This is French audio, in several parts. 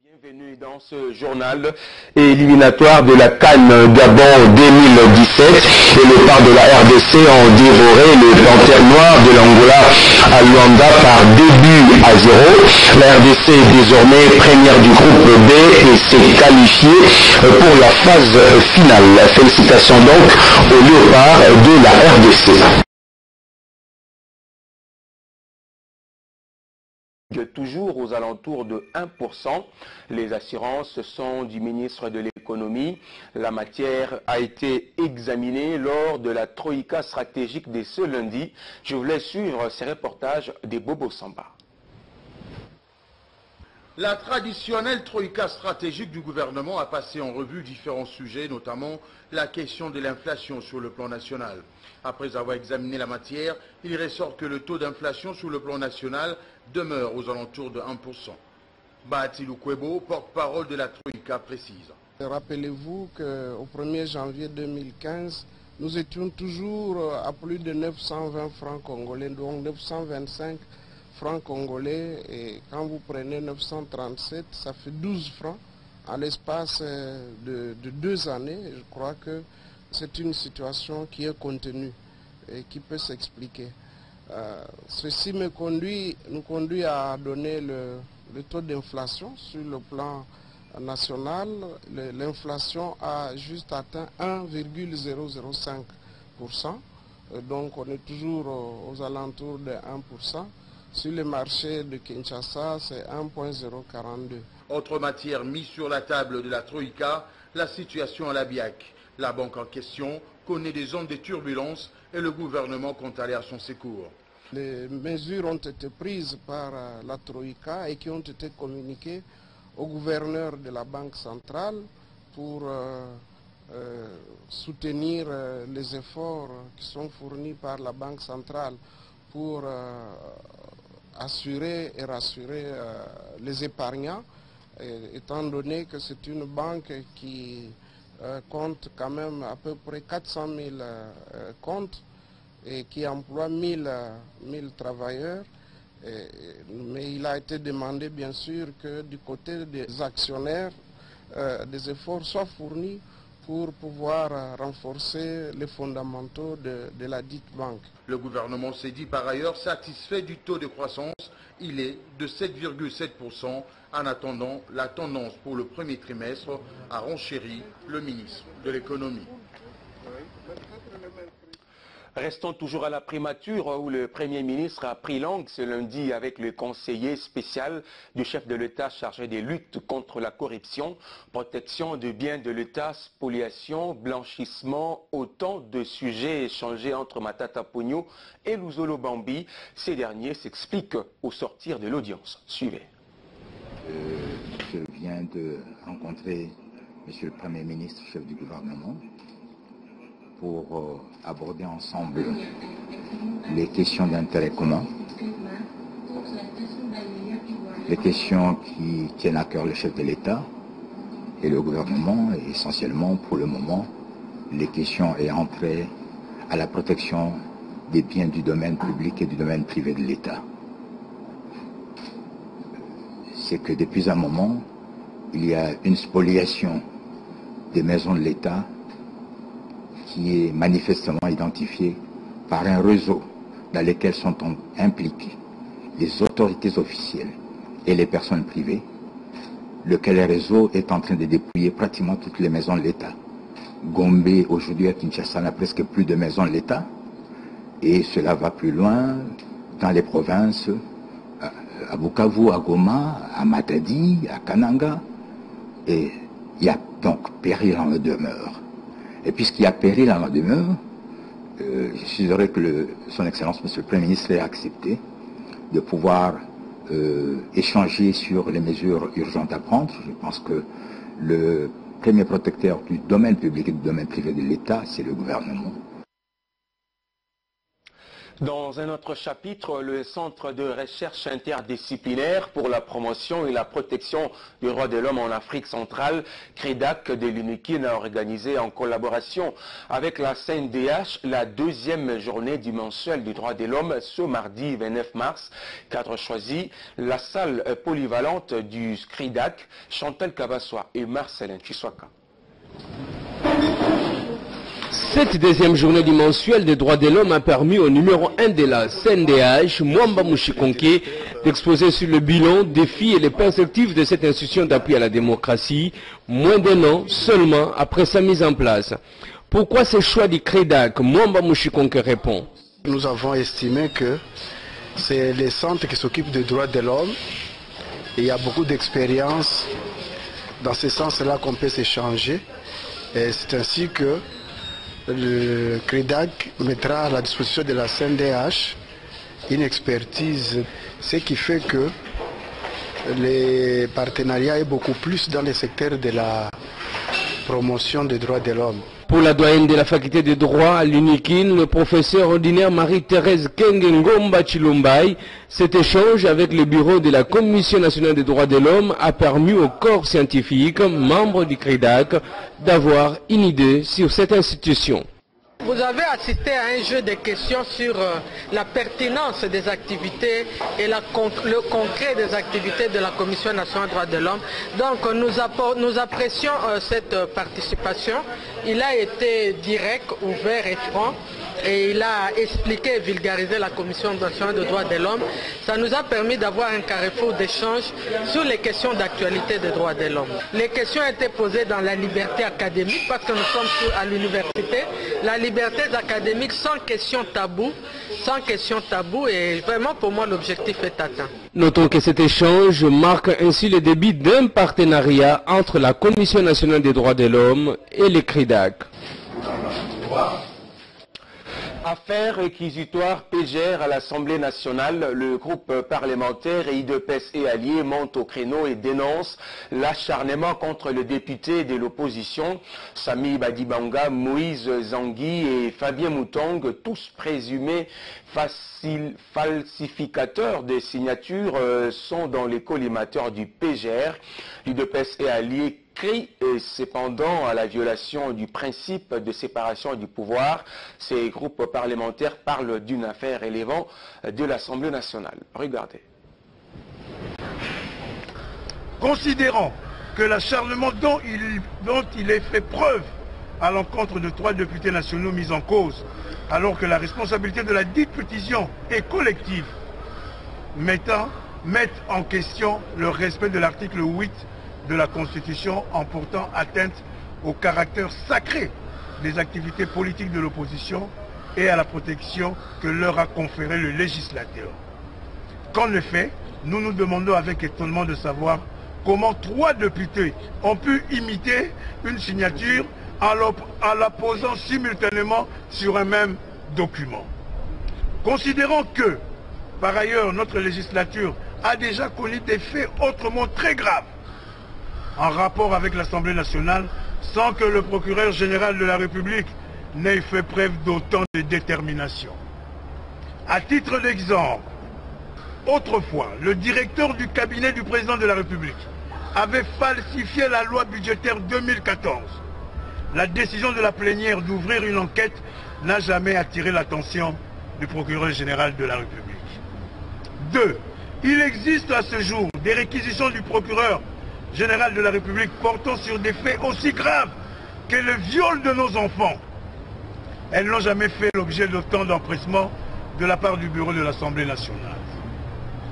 Bienvenue dans ce journal éliminatoire de la CAN Gabon 2017. Les léopards de la RDC ont dévoré le panthère noir de l'Angola à Luanda par 2 buts à 0. La RDC est désormais première du groupe B et s'est qualifiée pour la phase finale. Félicitations donc aux léopards de la RDC. Toujours aux alentours de 1%. Les assurances sont du ministre de l'économie. La matière a été examinée lors de la Troïka stratégique de ce lundi. Je voulais suivre ces reportages des Bobo Samba. La traditionnelle Troïka stratégique du gouvernement a passé en revue différents sujets, notamment la question de l'inflation sur le plan national. Après avoir examiné la matière, il ressort que le taux d'inflation sur le plan national demeure aux alentours de 1%. Bahati Lukwebo, porte-parole de la Troïka, précise. Rappelez-vous qu'au 1er janvier 2015, nous étions toujours à plus de 920 francs congolais, donc 925 francs congolais, et quand vous prenez 937, ça fait 12 francs à l'espace de 2 années. Je crois que c'est une situation qui est contenue et qui peut s'expliquer. Ceci nous conduit à donner le taux d'inflation sur le plan national. L'inflation a juste atteint 1,005%. Donc on est toujours aux alentours de 1%. Sur le marché de Kinshasa, c'est 1,042. Autre matière mise sur la table de la Troïka, la situation à la BIAC. La banque en question connaît des zones de turbulence et le gouvernement compte aller à son secours. Les mesures ont été prises par la Troïka et qui ont été communiquées au gouverneur de la Banque centrale pour soutenir les efforts qui sont fournis par la Banque centrale pour assurer et rassurer les épargnants, étant donné que c'est une banque qui compte quand même à peu près 400 000 comptes et qui emploie 1000 travailleurs. Mais il a été demandé bien sûr que du côté des actionnaires, des efforts soient fournis pour pouvoir renforcer les fondamentaux de la dite banque. Le gouvernement s'est dit par ailleurs satisfait du taux de croissance. Il est de 7,7% en attendant la tendance pour le premier trimestre, a renchéri le ministre de l'économie. Restons toujours à la primature où le Premier ministre a pris langue ce lundi avec le conseiller spécial du chef de l'État chargé des luttes contre la corruption, protection des biens de l'État, spoliation, blanchissement, autant de sujets échangés entre Matata Ponyo et Luzolo Bambi. Ces derniers s'expliquent au sortir de l'audience. Suivez. Je viens de rencontrer Monsieur le Premier ministre, chef du gouvernement, pour aborder ensemble les questions d'intérêt commun, les questions qui tiennent à cœur le chef de l'État et le gouvernement, et essentiellement pour le moment, les questions ayant trait à la protection des biens du domaine public et du domaine privé de l'État. C'est que depuis un moment, il y a une spoliation des maisons de l'État qui est manifestement identifié par un réseau dans lequel sont impliquées les autorités officielles et les personnes privées, lequel réseau est en train de dépouiller pratiquement toutes les maisons de l'État. Gombe, aujourd'hui à Kinshasa, n'a presque plus de maisons de l'État, et cela va plus loin dans les provinces, à Bukavu, à Goma, à Matadi, à Kananga, et il y a donc péril en demeure. Et puisqu'il y a péril en demeure, je suis heureux que son Excellence, Monsieur le Premier ministre, ait accepté de pouvoir échanger sur les mesures urgentes à prendre. Je pense que le premier protecteur du domaine public et du domaine privé de l'État, c'est le gouvernement. Dans un autre chapitre, le Centre de recherche interdisciplinaire pour la promotion et la protection du droit de l'homme en Afrique centrale, CREDAC de l'UNIKIN, a organisé en collaboration avec la CNDH la deuxième journée du mensuel du droit de l'homme ce mardi 29 mars. Cadre choisi, la salle polyvalente du CREDAC, Chantal Kabaswa et Marcelin Chiswaka. Cette deuxième journée du mensuel des droits de l'homme a permis au numéro 1 de la CNDH, Mwamba Mushikonke, d'exposer sur le bilan, défis et les perspectives de cette institution d'appui à la démocratie, moins d'un an seulement après sa mise en place. Pourquoi ce choix du CREDAC? Mwamba Mushikonke répond. Nous avons estimé que c'est les centres qui s'occupent des droits de l'homme. Il y a beaucoup d'expérience dans ce sens-là qu'on peut s'échanger. Et c'est ainsi que le CREDAC mettra à la disposition de la CNDH une expertise, ce qui fait que les partenariats est beaucoup plus dans le secteur de la promotion des droits de l'homme. Pour la doyenne de la faculté de droit à l'UNIKIN, le professeur ordinaire Marie-Thérèse Kengengomba Chilombai, cet échange avec le bureau de la Commission nationale des droits de l'homme a permis au corps scientifique, membre du CREDAC, d'avoir une idée sur cette institution. Vous avez assisté à un jeu de questions sur la pertinence des activités et le concret des activités de la Commission nationale des droits de l'homme. Donc nous apprécions cette participation. Il a été direct, ouvert et franc. Et il a expliqué et vulgarisé la Commission nationale des droits de l'homme. Ça nous a permis d'avoir un carrefour d'échange sur les questions d'actualité des droits de l'homme. Les questions étaient posées dans la liberté académique parce que nous sommes à l'université. La liberté académique sans question tabou, et vraiment pour moi l'objectif est atteint. Notons que cet échange marque ainsi le début d'un partenariat entre la Commission nationale des droits de l'homme et les CREDAC. Affaire réquisitoire PGR à l'Assemblée nationale, le groupe parlementaire IDPS et alliés monte au créneau et dénonce l'acharnement contre le député de l'opposition, Sami Badibanga, Moïse Zangui et Fabien Moutong, tous présumés falsificateurs des signatures, sont dans les collimateurs du PGR. L'IDPS et alliés crie cependant à la violation du principe de séparation du pouvoir. Ces groupes parlementaires parlent d'une affaire relevant de l'Assemblée nationale. Regardez. Considérant que l'acharnement dont il est fait preuve à l'encontre de 3 députés nationaux mis en cause, alors que la responsabilité de la dite pétition est collective, mettent en question le respect de l'article 8 de la Constitution en portant atteinte au caractère sacré des activités politiques de l'opposition et à la protection que leur a conféré le législateur. Qu'en effet, nous nous demandons avec étonnement de savoir comment 3 députés ont pu imiter une signature en la posant simultanément sur un même document. Considérant que, par ailleurs, notre législature a déjà connu des faits autrement très graves en rapport avec l'Assemblée nationale, sans que le procureur général de la République n'ait fait preuve d'autant de détermination. À titre d'exemple, autrefois, le directeur du cabinet du président de la République avait falsifié la loi budgétaire 2014. La décision de la plénière d'ouvrir une enquête n'a jamais attiré l'attention du procureur général de la République. 2. Il existe à ce jour des réquisitions du procureur général de la République portant sur des faits aussi graves que le viol de nos enfants. Elles n'ont jamais fait l'objet d'autant d'empressement de la part du bureau de l'Assemblée nationale.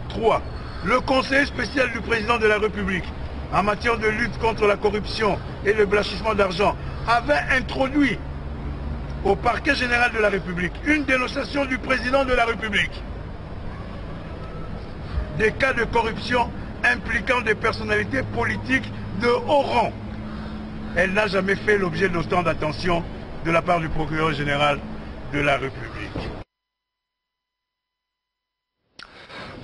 3. Le conseiller spécial du président de la République en matière de lutte contre la corruption et le blanchissement d'argent avait introduit au parquet général de la République une dénonciation du président de la République des cas de corruption impliquant des personnalités politiques de haut rang. Elle n'a jamais fait l'objet d'autant d'attention de la part du procureur général de la République.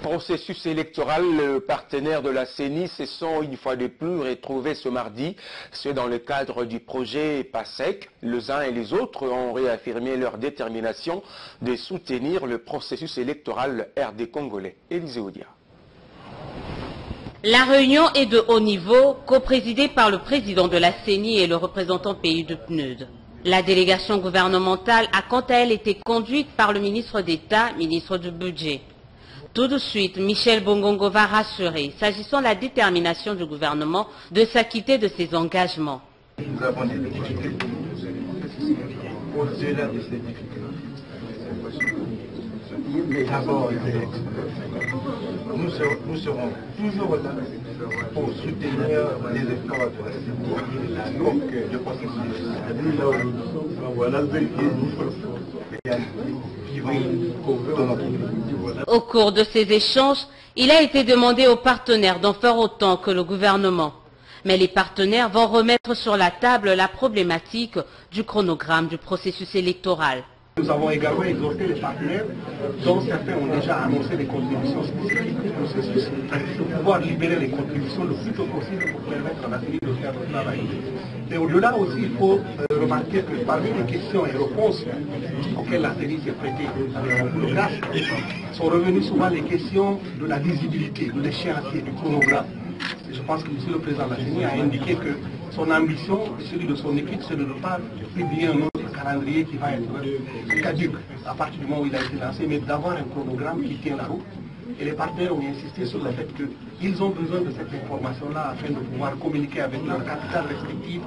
Processus électoral, le partenaire de la CENI se sont une fois de plus retrouvés ce mardi. C'est dans le cadre du projet PASSEC. Les uns et les autres ont réaffirmé leur détermination de soutenir le processus électoral RD congolais. Élisée Odia. La réunion est de haut niveau, coprésidée par le président de la CENI et le représentant pays de PNUD. La délégation gouvernementale a quant à elle été conduite par le ministre d'État, ministre du Budget. Tout de suite, Michel Bongongo va rassurer, s'agissant de la détermination du gouvernement de s'acquitter de ses engagements. Nous avons des difficultés. Au-delà de ces difficultés, d'abord, nous serons toujours là pour soutenir les efforts de la CENI, donc le processus. Voilà ce Au cours de ces échanges, il a été demandé aux partenaires d'en faire autant que le gouvernement. Mais les partenaires vont remettre sur la table la problématique du chronogramme du processus électoral. Nous avons également exhorté les partenaires, dont certains ont déjà annoncé des contributions spécifiques du processus, pour pouvoir libérer les contributions le plus tôt possible pour permettre à la CENI de faire le travail. Et au-delà aussi, il faut remarquer que parmi les questions et réponses auxquelles la CENI s'est prêtée avec beaucoup de grâce, sont revenues souvent les questions de la visibilité, de l'échéancier, du chronogramme. Et je pense que M. le Président de la CENI a indiqué que son ambition et celui de son équipe, c'est de ne pas publier un autre calendrier qui va être caduc à partir du moment où il a été lancé, mais d'avoir un chronogramme qui tient la route. Et les partenaires ont insisté sur le fait qu'ils ont besoin de cette information-là afin de pouvoir communiquer avec leurs capitales respectives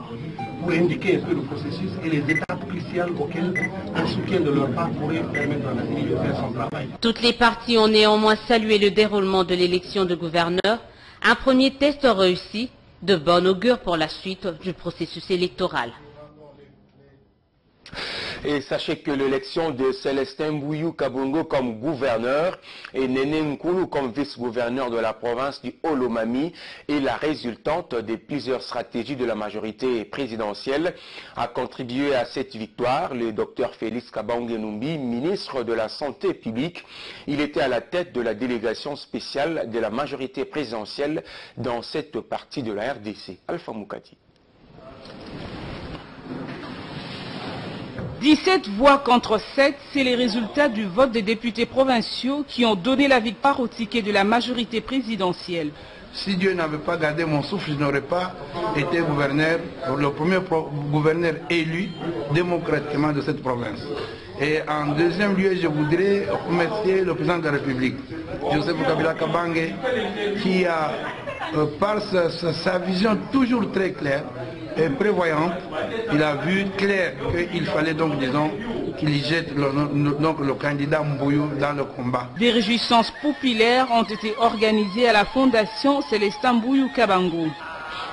pour indiquer un peu le processus et les étapes cruciales auxquelles un soutien de leur part pourrait permettre à la CENI de faire son travail. Toutes les parties ont néanmoins salué le déroulement de l'élection de gouverneur. Un premier test réussi, de bon augure pour la suite du processus électoral. Et sachez que l'élection de Célestin Bouyou Kabongo comme gouverneur et Néné Nkoulou comme vice-gouverneur de la province du Haut-Lomami est la résultante de plusieurs stratégies de la majorité présidentielle. A contribué à cette victoire le docteur Félix Kabange Numbi, ministre de la Santé publique. Il était à la tête de la délégation spéciale de la majorité présidentielle dans cette partie de la RDC. Alpha Moukati. 17 voix contre 7, c'est les résultats du vote des députés provinciaux qui ont donné la victoire au ticket de la majorité présidentielle. Si Dieu n'avait pas gardé mon souffle, je n'aurais pas été gouverneur, le premier gouverneur élu démocratiquement de cette province. Et en deuxième lieu, je voudrais remercier le président de la République, Joseph Kabila Kabange, qui a, par sa vision toujours très claire et prévoyante, il a vu clair qu'il fallait donc, disons, qu'il jette le candidat Mbouyou dans le combat. Des réjouissances populaires ont été organisées à la fondation Célestin Bouyou Kabango.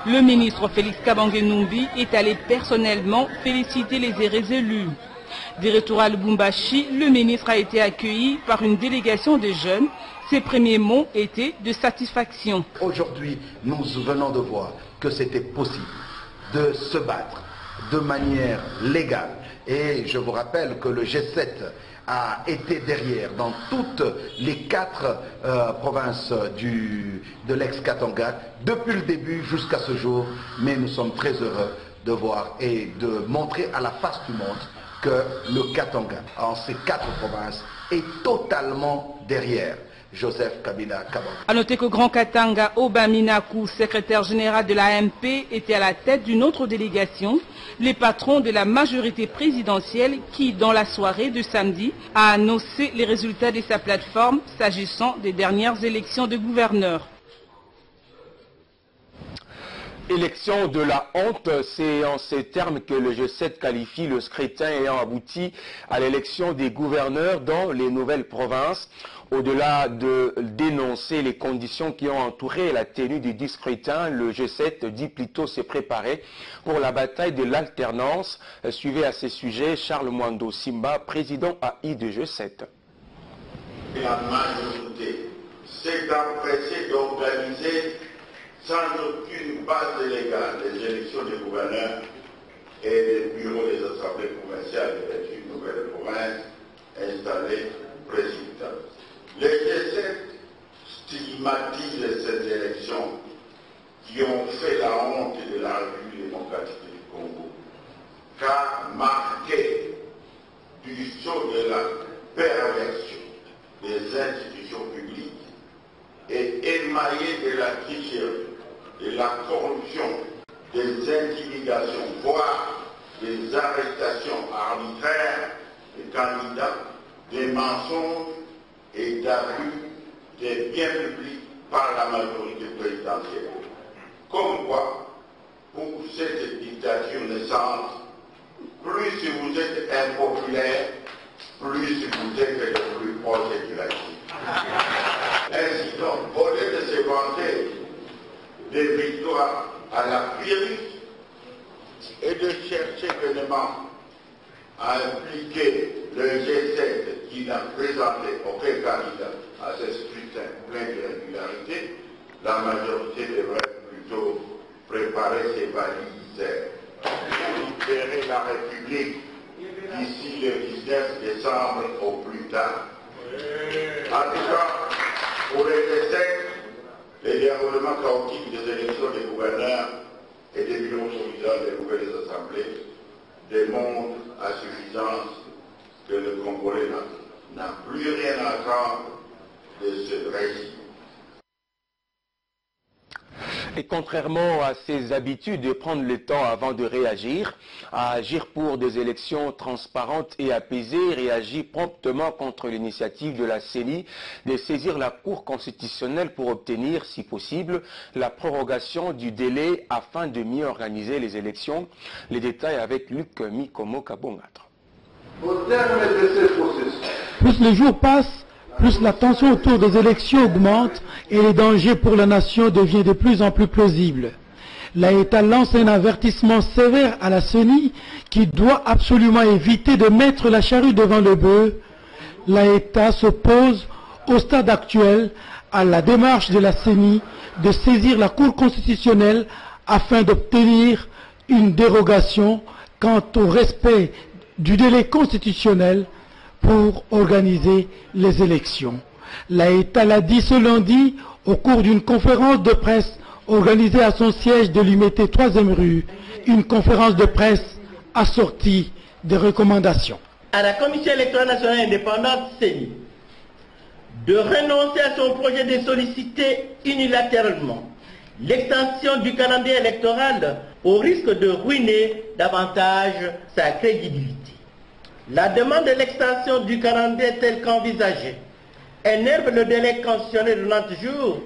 Le ministre Félix Kabange Numbi est allé personnellement féliciter les hérés élus. Des retours à Lubumbashi, le ministre a été accueilli par une délégation de jeunes. Ses premiers mots étaient de satisfaction. Aujourd'hui, nous venons de voir que c'était possible de se battre de manière légale. Et je vous rappelle que le G7 a été derrière dans toutes les 4 provinces de l'ex-Katanga depuis le début jusqu'à ce jour. Mais nous sommes très heureux de voir et de montrer à la face du monde que le Katanga, en ces 4 provinces, est totalement derrière Joseph Kabila Kabange. A noter que Grand Katanga Obaminakou, secrétaire général de l'AMP, était à la tête d'une autre délégation, les patrons de la majorité présidentielle qui, dans la soirée de samedi, a annoncé les résultats de sa plateforme s'agissant des dernières élections de gouverneurs. Élection de la honte, c'est en ces termes que le G7 qualifie le scrutin ayant abouti à l'élection des gouverneurs dans les nouvelles provinces. Au-delà de dénoncer les conditions qui ont entouré la tenue du scrutin, le G7 dit plutôt se préparer pour la bataille de l'alternance. Suivez à ces sujets Charles Mwando Simba, président AI de G7. La majorité s'est empressée d'organiser sans aucune base légale les élections des gouverneurs et des bureaux des assemblées provinciales des 28 nouvelles provinces installées précipitamment. Le G7 stigmatise ces élections qui ont fait la honte de la République démocratique du Congo, car marqué du sceau de la perversion des institutions publiques et émaillé de la tricherie, de la corruption, des intimidations, voire des arrestations arbitraires des candidats, des mensonges et d'abus des biens publics par la majorité présidentielle. Comme quoi, pour cette dictature naissante, plus vous êtes impopulaire, plus vous êtes le plus proche du régime. Ainsi donc, au lieu de se vanter des victoires à la pyrrhus et de chercher vainement à impliquer le G7 qui n'a présenté aucun candidat à ce scrutin plein d'irrégularité, la majorité devrait plutôt préparer ses valises pour libérer la République d'ici le 19 décembre au plus tard. En tout cas, pour les G7, les déroulements chaotiques des élections des gouverneurs et des bureaux provisoires des nouvelles assemblées démontrent à suffisance que le Congolais n'a plus rien à attendre de ce régime. Et contrairement à ses habitudes de prendre le temps avant de réagir, à agir pour des élections transparentes et apaisées, réagit promptement contre l'initiative de la CENI de saisir la Cour constitutionnelle pour obtenir, si possible, la prorogation du délai afin de mieux organiser les élections. Les détails avec Luc Mikomo Kabongatra. Au terme de ce processus, plus les jours passent, plus la tension autour des élections augmente et les dangers pour la nation deviennent de plus en plus plausibles. L'État lance un avertissement sévère à la CENI qui doit absolument éviter de mettre la charrue devant le bœuf. L'État s'oppose au stade actuel à la démarche de la CENI de saisir la Cour constitutionnelle afin d'obtenir une dérogation quant au respect du délai constitutionnel pour organiser les élections. L'État l'a dit ce lundi au cours d'une conférence de presse organisée à son siège de l'Imité 3e rue, une conférence de presse assortie des recommandations. À la Commission électorale nationale indépendante CENI de renoncer à son projet de solliciter unilatéralement l'extension du calendrier électoral au risque de ruiner davantage sa crédibilité. La demande de l'extension du calendrier tel qu'envisagé énerve le délai constitutionnel de 90 jours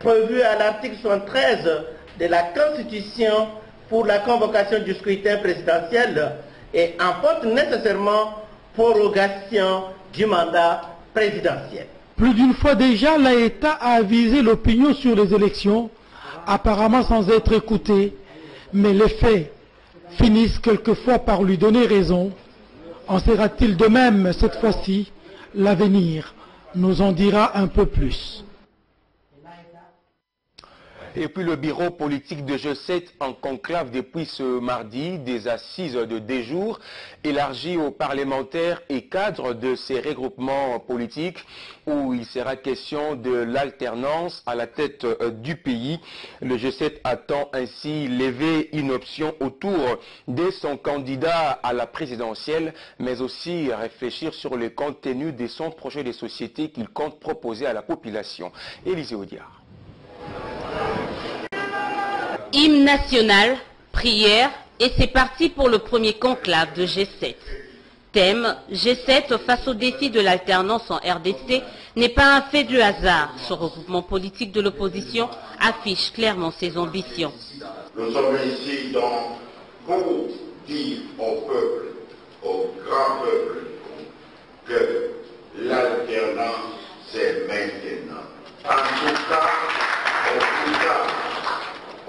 prévu à l'article 73 de la Constitution pour la convocation du scrutin présidentiel et emporte nécessairement prorogation du mandat présidentiel. Plus d'une fois déjà, l'État a avisé l'opinion sur les élections, apparemment sans être écouté, mais les faits finissent quelquefois par lui donner raison. En sera-t-il de même cette fois-ci? L'avenir nous en dira un peu plus. Et puis le bureau politique de G7 en conclave depuis ce mardi, des assises de 2 jours, élargies aux parlementaires et cadres de ces regroupements politiques, où il sera question de l'alternance à la tête du pays. Le G7 attend ainsi lever une option autour de son candidat à la présidentielle, mais aussi réfléchir sur le contenu de son projet de société qu'il compte proposer à la population. Élisée Audiard. Hymne national, prière et c'est parti pour le premier conclave de G7. Thème, G7 face au défi de l'alternance en RDC n'est pas un fait du hasard. Ce regroupement politique de l'opposition affiche clairement ses ambitions. Nous sommes ici donc pour dire au peuple, au grand peuple, que l'alternance c'est maintenant. En tout cas,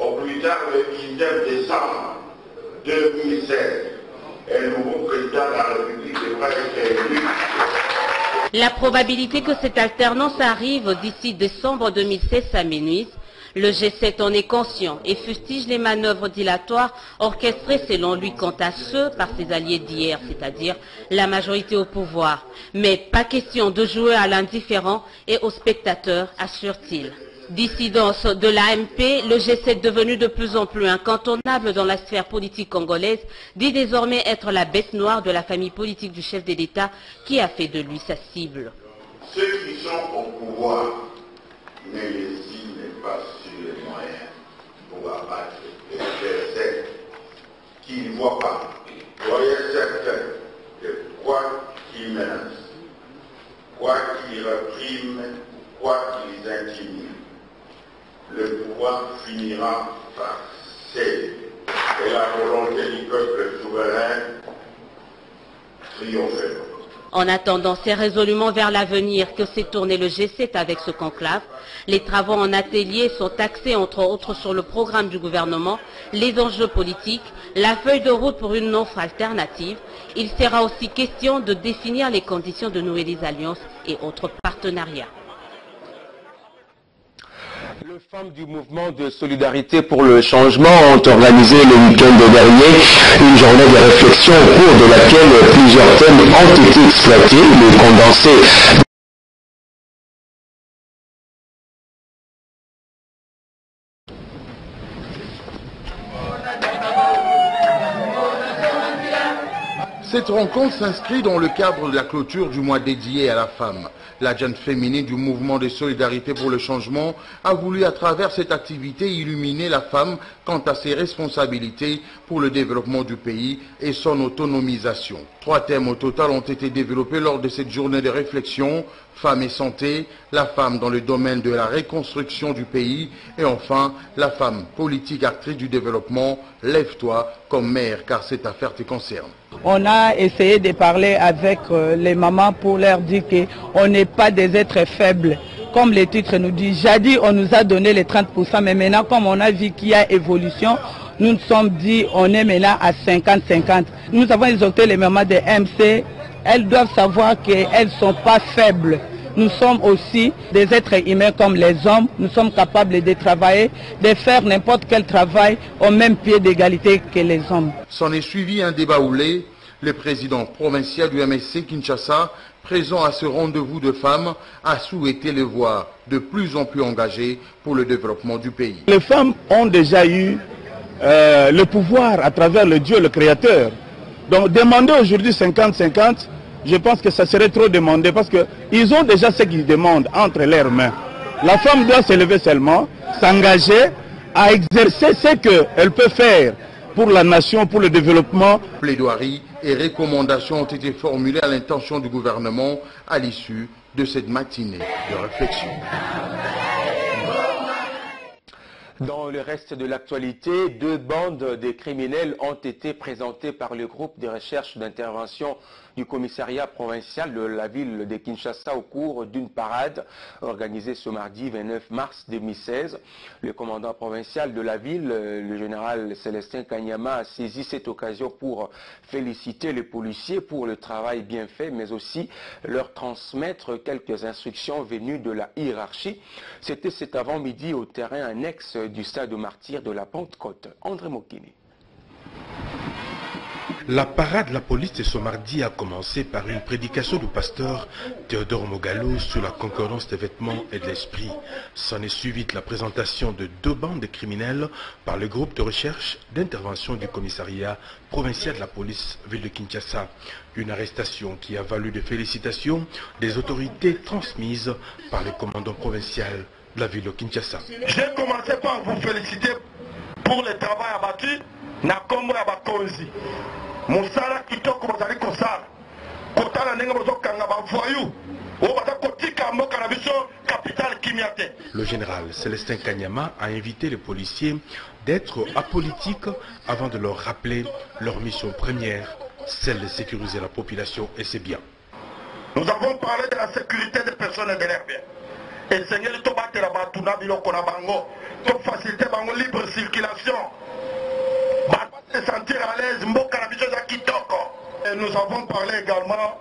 au plus tard, le 19 décembre 2016, un nouveau président de la République devra être élu. La probabilité que cette alternance arrive d'ici décembre 2016 s'amenuise. Le G7 en est conscient et fustige les manœuvres dilatoires orchestrées selon lui quant à ceux par ses alliés d'hier, c'est-à-dire la majorité au pouvoir. Mais pas question de jouer à l'indifférent et aux spectateurs, assure-t-il. Dissidence de l'AMP, le G7 devenu de plus en plus incontournable dans la sphère politique congolaise, dit désormais être la bête noire de la famille politique du chef de l'État qui a fait de lui sa cible. Ceux qui sont au pouvoir ne lésinent pas sur les moyens pour abattre les adversaires qu'ils ne voient pas. Soyez certains que quoi qu'ils menacent, quoi qu'ils répriment, quoi qu'ils intimident, le pouvoir finira par céder et la volonté du peuple souverain triomphera. En attendant, c'est résolument vers l'avenir que s'est tourné le G7 avec ce conclave. Les travaux en atelier sont axés entre autres sur le programme du gouvernement, les enjeux politiques, la feuille de route pour une offre alternative. Il sera aussi question de définir les conditions de nouvelles alliances et autres partenariats. Les femmes du mouvement de solidarité pour le changement ont organisé le week-end dernier une journée de réflexion au cours de laquelle plusieurs thèmes ont été exploités. Le condensé Cette rencontre s'inscrit dans le cadre de la clôture du mois dédié à la femme. La jeune féminine du mouvement de solidarité pour le changement a voulu à travers cette activité illuminer la femme quant à ses responsabilités pour le développement du pays et son autonomisation. 3 thèmes au total ont été développés lors de cette journée de réflexion: femmes et santé, la femme dans le domaine de la reconstruction du pays et enfin la femme politique actrice du développement. Lève-toi comme mère car cette affaire te concerne. On a essayé de parler avec les mamans pour leur dire qu'on n'est pas des êtres faibles. Comme le titre nous dit, jadis on nous a donné les 30%, mais maintenant comme on a vu qu'il y a évolution, nous nous sommes dit on est maintenant à 50-50. Nous avons exhorté les mamans de MC, elles doivent savoir qu'elles ne sont pas faibles. Nous sommes aussi des êtres humains comme les hommes, nous sommes capables de travailler, de faire n'importe quel travail au même pied d'égalité que les hommes. S'en est suivi un débat houlé. Le président provincial du MSC Kinshasa, présent à ce rendez-vous de femmes, a souhaité les voir de plus en plus engagées pour le développement du pays. Les femmes ont déjà eu le pouvoir à travers le Dieu, le Créateur. Donc demander aujourd'hui 50-50, je pense que ça serait trop demandé parce qu'ils ont déjà ce qu'ils demandent entre leurs mains. La femme doit se lever seulement, s'engager à exercer ce qu'elle peut faire pour la nation, pour le développement. Plaidoiries et recommandations ont été formulées à l'intention du gouvernement à l'issue de cette matinée de réflexion. Dans le reste de l'actualité, 2 bandes de criminels ont été présentées par le groupe de recherche d'intervention du commissariat provincial de la ville de Kinshasa au cours d'une parade organisée ce mardi 29 mars 2016. Le commandant provincial de la ville, le général Célestin Kanyama, a saisi cette occasion pour féliciter les policiers pour le travail bien fait, mais aussi leur transmettre quelques instructions venues de la hiérarchie. C'était cet avant-midi au terrain annexe du stade martyr de la Pentecôte. André Mokini. La parade de la police de ce mardi a commencé par une prédication du pasteur Théodore Mogalo sur la concordance des vêtements et de l'esprit. S'en est suivi de la présentation de 2 bandes de criminels par le groupe de recherche d'intervention du commissariat provincial de la police ville de Kinshasa. Une arrestation qui a valu des félicitations des autorités transmises par le commandant provincial de la ville de Kinshasa. J'ai commencé par vous féliciter pour le travail abattu na kombo ya bakonzi. Mosala kitoko bozali kosala. Kotala ndenge bozokanga bavoyou. O baza kotika mboka na biso capitale Kimiate. Le général Célestin Kanyama a invité les policiers d'être apolitiques avant de leur rappeler leur mission première, celle de sécuriser la population et ses biens. Nous avons parlé de la sécurité des personnes et de leurs biens. Et Seigneur, to batela batuna biloko na bango, to faciliter bango libre circulation. Se sentir à l'aise, et nous avons parlé également,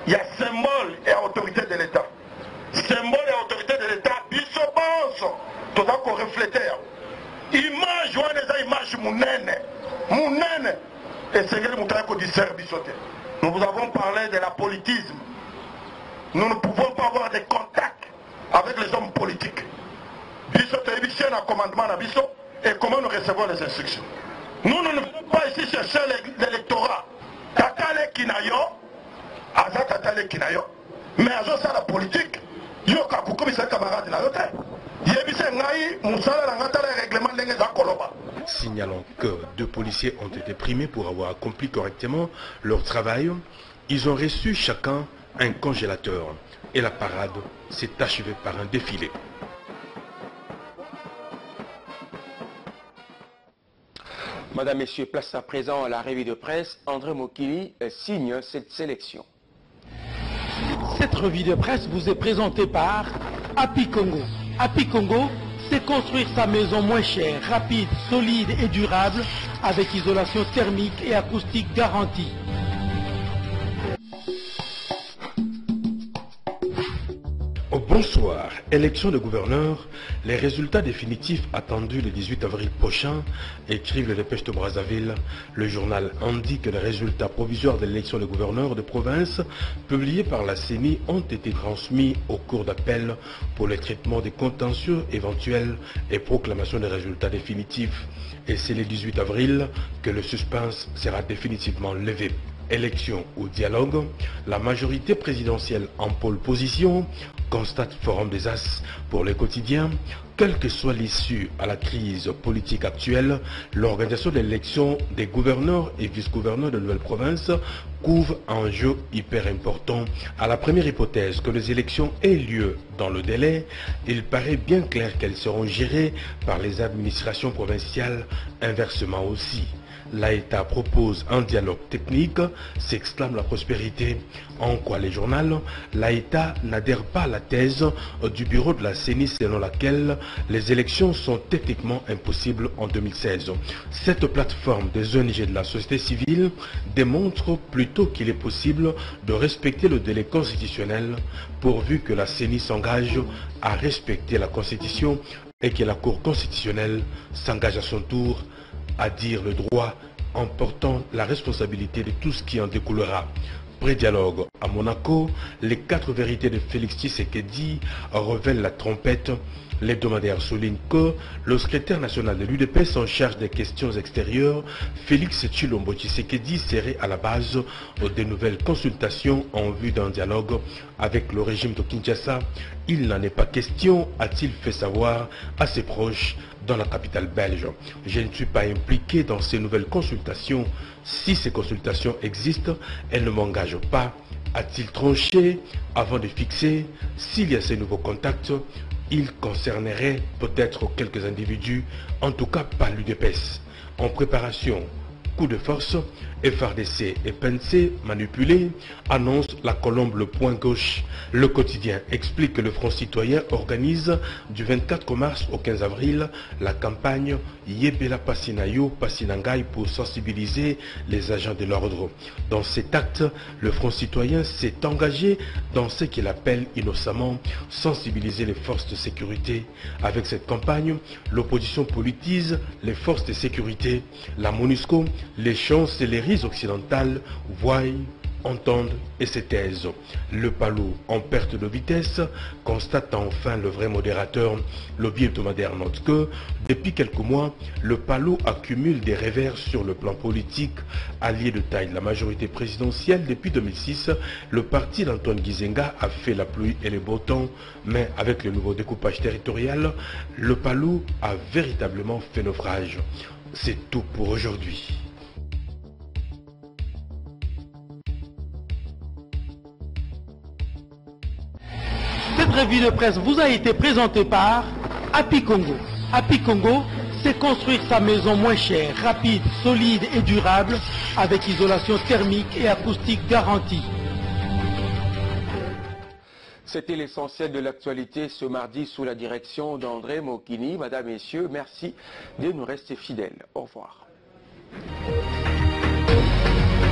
il y a symbole et autorité de l'État. Symbole et autorité de l'État, toza korefléter image wana eza image munene esengeli moto aye kodistraire biso te. Nous vous avons parlé de la politisme. Nous ne pouvons pas avoir des contacts avec les hommes politiques. Biso télévision a commandement à biso et comment nous recevons les instructions. Nous ne venons pas ici chercher l'électorat. Tatale Kinayo, Aza Tatale Kinayo, mais Aza ça la politique. Yo kakukomi sa camarade na yote. Yebise ngai musala la ngata le règlement ndenge za koloba. Signalons que 2 policiers ont été primés pour avoir accompli correctement leur travail. Ils ont reçu chacun un congélateur et la parade s'est achevée par un défilé. Madame, Messieurs, place à présent à la revue de presse. André Mokili signe cette sélection. Cette revue de presse vous est présentée par Happy Congo. Happy Congo, c'est construire sa maison moins chère, rapide, solide et durable avec isolation thermique et acoustique garantie. Bonsoir. Élection de gouverneur. Les résultats définitifs attendus le 18 avril prochain, écrivent le Dépêche de Brazzaville. Le journal indique que les résultats provisoires de l'élection de gouverneur de province, publiés par la CENI, ont été transmis au cours d'appel pour le traitement des contentieux éventuels et proclamation des résultats définitifs. Et c'est le 18 avril que le suspense sera définitivement levé. Élection ou dialogue, la majorité présidentielle en pole position, constate Forum des As pour les quotidiens. Quelle que soit l'issue à la crise politique actuelle, l'organisation de l'élection des gouverneurs et vice-gouverneurs de nouvelle province couvre un jeu hyper important. À la première hypothèse que les élections aient lieu dans le délai, il paraît bien clair qu'elles seront gérées par les administrations provinciales, inversement aussi. L'État propose un dialogue technique, s'exclame la prospérité. En quoi les journaux, l'État n'adhère pas à la thèse du bureau de la CENI selon laquelle les élections sont techniquement impossibles en 2016. Cette plateforme des ONG de la société civile démontre plutôt qu'il est possible de respecter le délai constitutionnel pourvu que la CENI s'engage à respecter la Constitution et que la Cour constitutionnelle s'engage à son tour à dire le droit en portant la responsabilité de tout ce qui en découlera. Pré-dialogue à Monaco, les 4 vérités de Félix Tshisekedi révèlent la trompette. L'hebdomadaire souligne que le secrétaire national de l'UDPS en charge des questions extérieures, Félix Tshilombo Tshisekedi, serait à la base des nouvelles consultations en vue d'un dialogue avec le régime de Kinshasa. Il n'en est pas question, a-t-il fait savoir à ses proches dans la capitale belge. Je ne suis pas impliqué dans ces nouvelles consultations. Si ces consultations existent, elles ne m'engagent pas, a-t-il tranché avant de fixer s'il y a ces nouveaux contacts. Il concernerait peut-être quelques individus, en tout cas pas l'UDPS. En préparation, coup de force, FRDC et PNC manipulés, annonce la colombe Le Point Gauche. Le quotidien explique que le Front Citoyen organise du 24 mars au 15 avril la campagne Yebela Pasinayo Pasinangai pour sensibiliser les agents de l'ordre. Dans cet acte, le Front Citoyen s'est engagé dans ce qu'il appelle innocemment sensibiliser les forces de sécurité. Avec cette campagne, l'opposition politise les forces de sécurité. La MONUSCO, les chancelleries occidentales voient, entendent et se taisent. Le Palou, en perte de vitesse, constate enfin le vrai modérateur. Le hebdomadaire note que, depuis quelques mois, le Palou accumule des revers sur le plan politique. Allié de taille de la majorité présidentielle depuis 2006, le parti d'Antoine Gizenga a fait la pluie et les beaux temps, mais avec le nouveau découpage territorial, le Palou a véritablement fait naufrage. C'est tout pour aujourd'hui. Cette revue de presse vous a été présentée par Happy Congo. Happy Congo, c'est construire sa maison moins chère, rapide, solide et durable avec isolation thermique et acoustique garantie. C'était l'essentiel de l'actualité ce mardi sous la direction d'André Mokili. Madame, Messieurs, merci de nous rester fidèles. Au revoir.